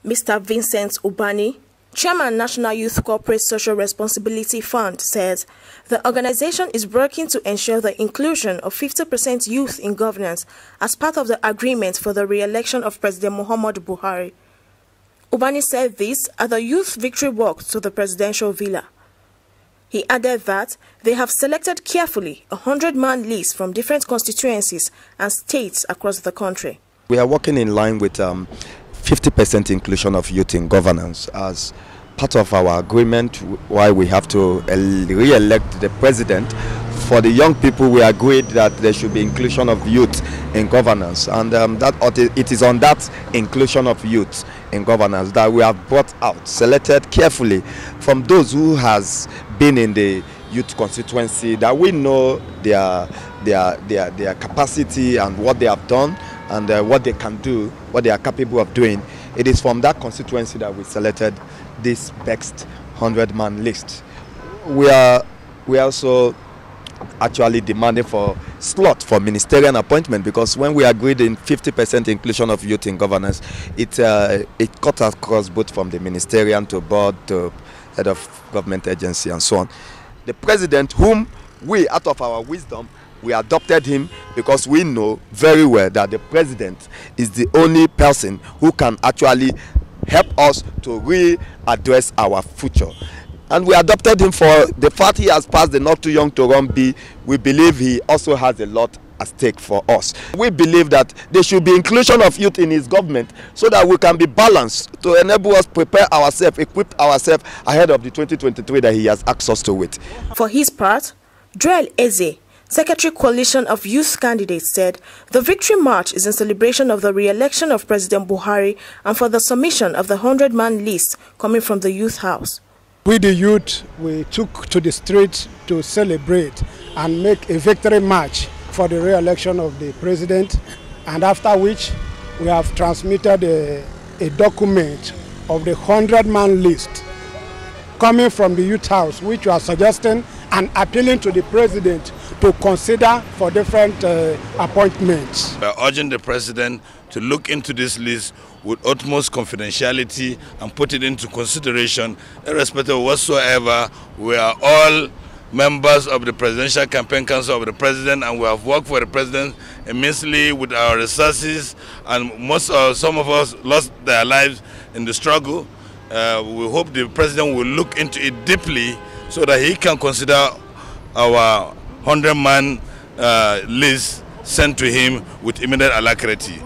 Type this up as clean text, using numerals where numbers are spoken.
Mr. Vincent Ubani, Chairman, National Youth Corporate Social Responsibility Fund, says the organization is working to ensure the inclusion of 50% youth in governance as part of the agreement for the re-election of President Muhammadu Buhari. Ubani said this at the Youth Victory Walk to the presidential villa. He added that they have selected carefully a 100-man list from different constituencies and states across the country. We are working in line with 50% inclusion of youth in governance as part of our agreement. Why we have to re-elect the president. For the young people, we agreed that there should be inclusion of youth in governance, and it is on that inclusion of youth in governance that we have brought out, selected carefully from those who has been in the youth constituency, that we know their capacity and what they have done and what they can do, what they are capable of doing. It is from that constituency that we selected this best 100-man list. We are also actually demanding for slot for ministerial appointment, because when we agreed in 50% inclusion of youth in governance, it cut across both from the ministerial to board to head of government agency and so on. The president, whom we, out of our wisdom, we adopted him because we know very well that the president is the only person who can actually help us to readdress our future. And we adopted him for the fact he has passed the Not Too Young to Run B. We believe he also has a lot at stake for us. We believe that there should be inclusion of youth in his government so that we can be balanced to enable us prepare ourselves, equip ourselves ahead of the 2023 that he has asked us to with. For his part, Joel Eze, Secretary Coalition of Youth Candidates, said the Victory March is in celebration of the re-election of President Buhari and for the submission of the 100-man list coming from the Youth House. We the youth, we took to the streets to celebrate and make a victory march for the re-election of the president, and after which we have transmitted a document of the 100-man list coming from the Youth House, which we are suggesting and appealing to the president to consider for different appointments. We are urging the president to look into this list with utmost confidentiality and put it into consideration, irrespective of whatsoever. We are all members of the Presidential Campaign Council of the President, and we have worked for the President immensely with our resources, and some of us lost their lives in the struggle. We hope the President will look into it deeply so that he can consider our 100-man list sent to him with immediate alacrity.